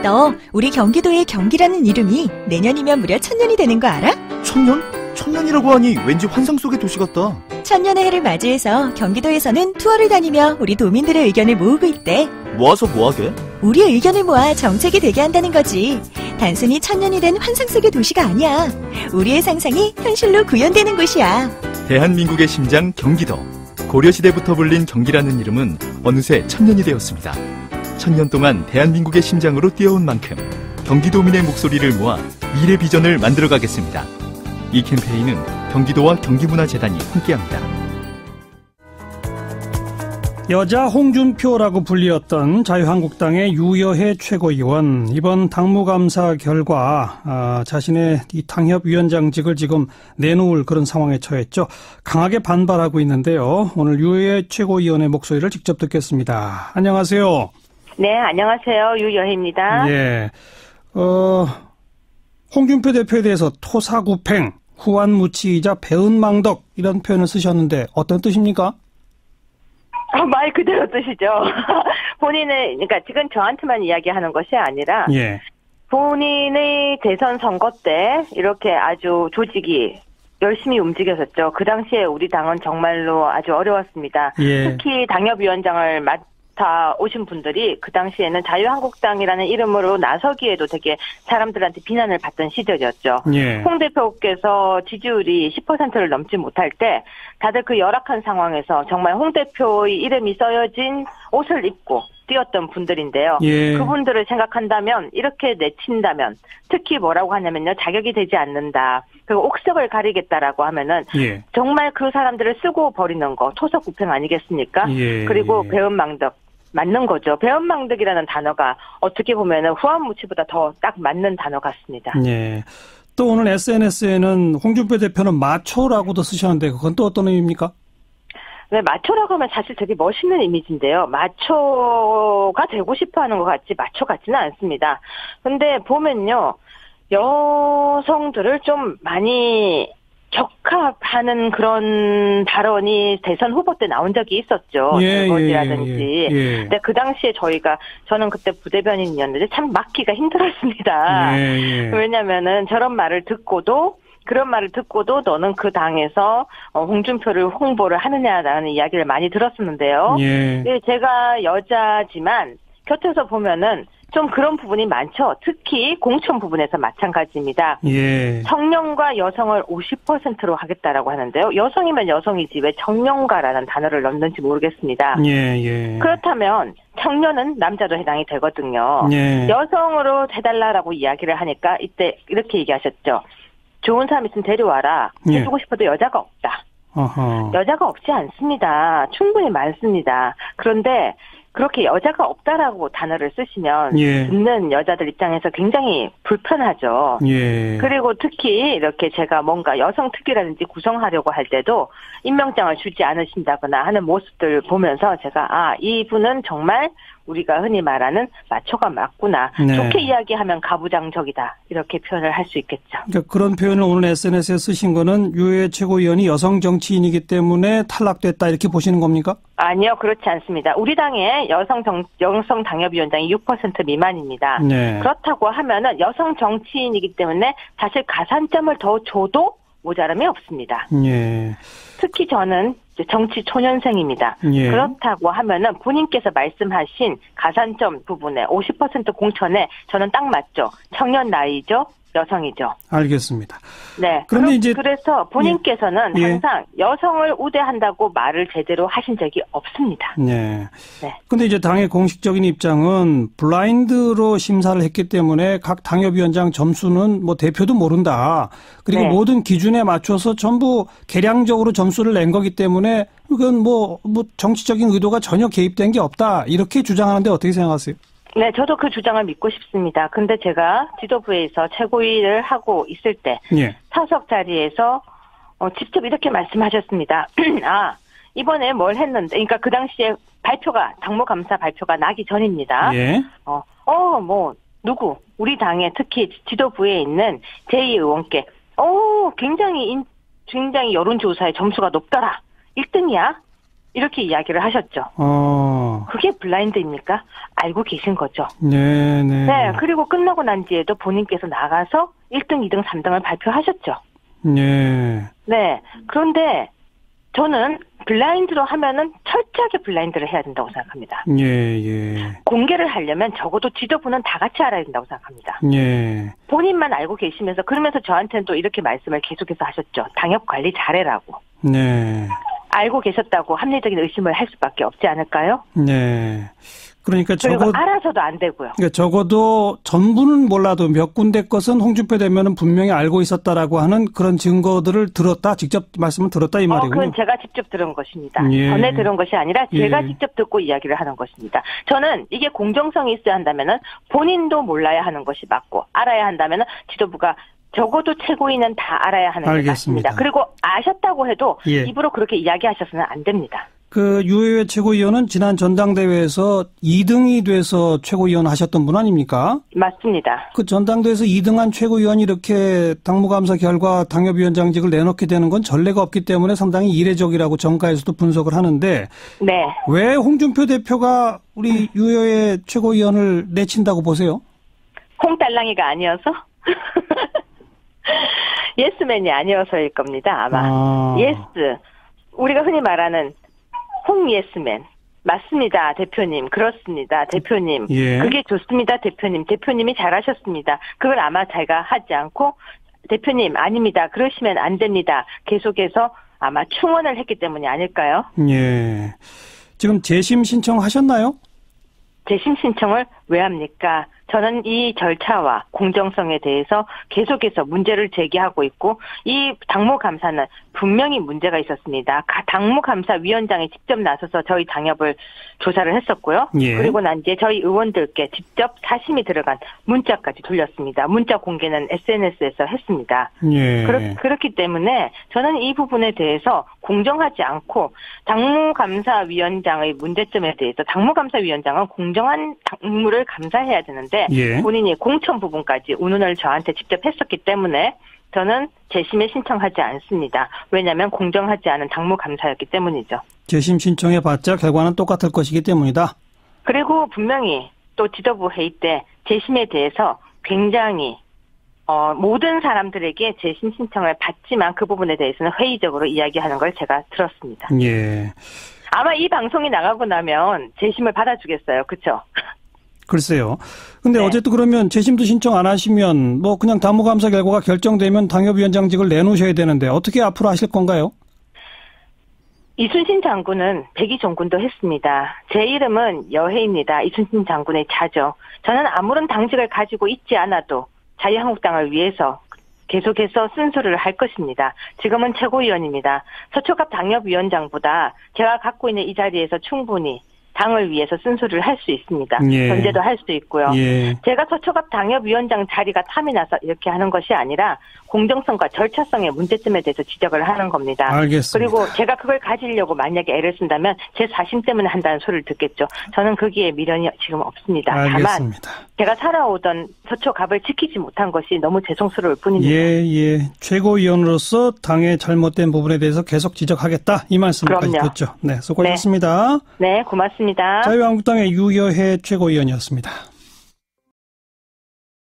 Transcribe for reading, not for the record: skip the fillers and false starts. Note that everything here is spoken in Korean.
너 우리 경기도의 경기라는 이름이 내년이면 무려 1000년이 되는 거 알아? 1000년? 1000년이라고 하니 왠지 환상 속의 도시 같다. 1000년의 해를 맞이해서 경기도에서는 투어를 다니며 우리 도민들의 의견을 모으고 있대. 모아서 뭐하게? 우리의 의견을 모아 정책이 되게 한다는 거지. 단순히 1000년이 된 환상 속의 도시가 아니야. 우리의 상상이 현실로 구현되는 곳이야. 대한민국의 심장 경기도. 고려시대부터 불린 경기라는 이름은 어느새 1000년이 되었습니다. 1000년 동안 대한민국의 심장으로 뛰어온 만큼 경기도민의 목소리를 모아 미래 비전을 만들어가겠습니다. 이 캠페인은 경기도와 경기문화재단이 함께합니다. 여자 홍준표라고 불리었던 자유한국당의 유여해 최고위원, 이번 당무감사 결과 자신의 이 당협위원장직을 지금 내놓을 그런 상황에 처했죠. 강하게 반발하고 있는데요. 오늘 유여해 최고위원의 목소리를 직접 듣겠습니다. 안녕하세요. 네, 안녕하세요. 유여해입니다. 예. 홍준표 대표에 대해서 토사구팽, 후한무치이자 배은망덕 이런 표현을 쓰셨는데 어떤 뜻입니까? 말 그대로 뜻이죠. 본인의, 그러니까 지금 저한테만 이야기하는 것이 아니라, 예. 본인의 대선 선거 때 이렇게 아주 조직이 열심히 움직였었죠. 그 당시에 우리 당은 정말로 아주 어려웠습니다. 예. 특히 당협위원장을 맡아 오신 분들이 그 당시에는 자유한국당이라는 이름으로 나서기에도 되게 사람들한테 비난을 받던 시절이었죠. 예. 홍 대표께서 지지율이 10%를 넘지 못할 때 다들 그 열악한 상황에서 정말 홍 대표의 이름이 써여진 옷을 입고 뛰었던 분들인데요. 예. 그분들을 생각한다면, 이렇게 내친다면, 특히 뭐라고 하냐면요, 자격이 되지 않는다, 그리고 옥석을 가리겠다라고 하면은 예. 정말 그 사람들을 쓰고 버리는 거, 토석구팽 아니겠습니까? 예. 그리고 배은망덕 맞는 거죠. 배은망덕이라는 단어가 어떻게 보면은 후한무치보다 더 딱 맞는 단어 같습니다. 예. 또 오늘 SNS에는 홍준표 대표는 마초라고도 쓰셨는데 그건 또 어떤 의미입니까? 네, 마초라고 하면 사실 되게 멋있는 이미지인데요. 마초가 되고 싶어 하는 것 같지 마초 같지는 않습니다. 근데 보면요, 여성들을 좀 많이 격하하는 그런 발언이 대선 후보 때 나온 적이 있었죠. 설거지라든지. 근데 그 당시에 저는 그때 부대변인이었는데 참 막기가 힘들었습니다. 왜냐면은 그런 말을 듣고도 너는 그 당에서 홍준표를 홍보를 하느냐라는 이야기를 많이 들었었는데요. 제가 여자지만 곁에서 보면은 좀 그런 부분이 많죠. 특히 공천 부분에서 마찬가지입니다. 예. 청년과 여성을 50%로 하겠다라고 하는데요. 여성이면 여성이지 왜 청년가라는 단어를 넣는지 모르겠습니다. 예. 그렇다면 청년은 남자도 해당이 되거든요. 예. 여성으로 해달라라고 이야기를 하니까 이때 이렇게 얘기하셨죠. 좋은 사람 있으면 데려와라. 해주고 싶어도 여자가 없다. 어허. 여자가 없지 않습니다. 충분히 많습니다. 그런데 그렇게 여자가 없다라고 단어를 쓰시면 듣는 여자들 입장에서 굉장히 불편하죠. 그리고 특히 이렇게 제가 뭔가 여성 특기라든지 구성하려고 할 때도 임명장을 주지 않으신다거나 하는 모습들 보면서 제가 이분은 정말 우리가 흔히 말하는 마초가 맞구나. 네. 좋게 이야기하면 가부장적이다. 이렇게 표현을 할 수 있겠죠. 그러니까 그런 표현을 오늘 SNS에 쓰신 거는 유해 최고위원이 여성 정치인이기 때문에 탈락됐다 이렇게 보시는 겁니까? 아니요. 그렇지 않습니다. 우리 당의 여성 당협위원장이 6% 미만입니다. 네. 그렇다고 하면은 여성 정치인이기 때문에 사실 가산점을 더 줘도 모자람이 없습니다. 예. 특히 저는 정치 초년생입니다. 그렇다고 하면은 본인께서 말씀하신 가산점 부분에 50% 공천에 저는 딱 맞죠. 청년 나이죠. 여성이죠. 알겠습니다. 네. 그래서 본인께서는 항상 여성을 우대한다고 말을 제대로 하신 적이 없습니다. 네. 근데 이제 당의 공식적인 입장은 블라인드로 심사를 했기 때문에 각 당협위원장 점수는 뭐 대표도 모른다. 그리고 모든 기준에 맞춰서 전부 계량적으로 점수를 낸 거기 때문에 이건 뭐 정치적인 의도가 전혀 개입된 게 없다. 이렇게 주장하는데 어떻게 생각하세요? 네, 저도 그 주장을 믿고 싶습니다. 근데 제가 지도부에서 최고위를 하고 있을 때 사석 자리에서 직접 이렇게 말씀하셨습니다. 이번에 뭘 했는데, 그러니까 그 당시에 당무감사 발표가 나기 전입니다. 누구 우리 당의 특히 지도부에 있는 제2 의원께 굉장히 여론조사에 점수가 높더라. 1등이야. 이렇게 이야기를 하셨죠. 그게 블라인드입니까? 알고 계신 거죠. 네. 네, 그리고 끝나고 난 뒤에도 본인께서 나가서 1등, 2등, 3등을 발표하셨죠. 네. 네, 그런데 저는 블라인드로 하면은 철저하게 블라인드를 해야 된다고 생각합니다. 예. 공개를 하려면 적어도 지도부는 다 같이 알아야 된다고 생각합니다. 예. 본인만 알고 계시면서 그러면서 저한테는 또 이렇게 말씀을 계속해서 하셨죠. 당협 관리 잘해라고. 네. 알고 계셨다고 합리적인 의심을 할 수밖에 없지 않을까요? 네. 그러니까 그리고 알아서도 안 되고요. 그러니까 적어도 전부는 몰라도 몇 군데 것은 홍준표 대변은 분명히 알고 있었다라고 하는 그런 증거들을 들었다, 직접 말씀을 들었다 이 말이군요. 그건 제가 직접 들은 것입니다. 예. 전에 들은 것이 아니라 제가 직접 듣고 이야기를 하는 것입니다. 저는 이게 공정성이 있어야 한다면은 본인도 몰라야 하는 것이 맞고 알아야 한다면은 지도부가 적어도 최고위는 다 알아야 하는 게 맞습니다. 그리고 아셨다고 해도 입으로 그렇게 이야기하셔서는 안 됩니다. 그 유효회 최고위원은 지난 전당대회에서 2등이 돼서 최고위원 하셨던 분 아닙니까? 맞습니다. 그 전당대회에서 2등한 최고위원이 이렇게 당무감사 결과 당협위원장직을 내놓게 되는 건 전례가 없기 때문에 상당히 이례적이라고 정가에서도 분석을 하는데 네. 왜 홍준표 대표가 우리 유효회 최고위원을 내친다고 보세요? 홍달랑이가 아니어서? 예스맨이 아니어서일 겁니다. 아마. 예스. 우리가 흔히 말하는 홍예스맨. 맞습니다, 대표님. 그렇습니다, 대표님. 그게 좋습니다, 대표님. 대표님이 잘하셨습니다. 그걸 아마 제가 하지 않고 대표님 아닙니다. 그러시면 안 됩니다. 계속해서 아마 충원을 했기 때문이 아닐까요? 예. 지금 재심 신청하셨나요? 재심 신청을 왜 합니까? 저는 이 절차와 공정성에 대해서 계속해서 문제를 제기하고 있고 이 당무감사는 분명히 문제가 있었습니다. 당무감사위원장이 직접 나서서 저희 당협을 조사를 했었고요. 그리고 난 뒤에 저희 의원들께 직접 사심이 들어간 문자까지 돌렸습니다. 문자 공개는 SNS에서 했습니다. 그렇기 때문에 저는 이 부분에 대해서 공정하지 않고 당무감사위원장의 문제점에 대해서 당무감사위원장은 공정한 당무를 감사해야 되는데 본인이 공천 부분까지 운운을 저한테 직접 했었기 때문에 저는 재심에 신청하지 않습니다. 왜냐하면 공정하지 않은 당무감사였기 때문이죠. 재심 신청해봤자 결과는 똑같을 것이기 때문이다. 그리고 분명히 또 지도부 회의 때 재심에 대해서 굉장히 모든 사람들에게 재심 신청을 받지만 그 부분에 대해서는 회의적으로 이야기하는 걸 제가 들었습니다. 아마 이 방송이 나가고 나면 재심을 받아주겠어요. 그렇죠? 글쎄요. 근데 어쨌든 그러면 재심도 신청 안 하시면 뭐 그냥 당무감사 결과가 결정되면 당협위원장직을 내놓으셔야 되는데 어떻게 앞으로 하실 건가요? 이순신 장군은 백의종군도 했습니다. 제 이름은 여혜입니다. 이순신 장군의 자죠. 저는 아무런 당직을 가지고 있지 않아도 자유한국당을 위해서 계속해서 쓴소리를 할 것입니다. 지금은 최고위원입니다. 서초갑 당협위원장보다 제가 갖고 있는 이 자리에서 충분히 당을 위해서 쓴소리를 할 수 있습니다. 견제도 할 수 있고요. 제가 서초갑 당협위원장 자리가 탐이 나서 이렇게 하는 것이 아니라 공정성과 절차성의 문제점에 대해서 지적을 하는 겁니다. 알겠습니다. 그리고 제가 그걸 가지려고 만약에 애를 쓴다면 제 사심 때문에 한다는 소리를 듣겠죠. 저는 거기에 미련이 지금 없습니다. 알겠습니다. 다만 제가 살아오던 서초갑을 지키지 못한 것이 너무 죄송스러울 뿐입니다. 최고위원으로서 당의 잘못된 부분에 대해서 계속 지적하겠다. 이 말씀까지 듣죠. 네, 수고하셨습니다. 네, 고맙습니다. 자유한국당의 유여혜 최고위원이었습니다.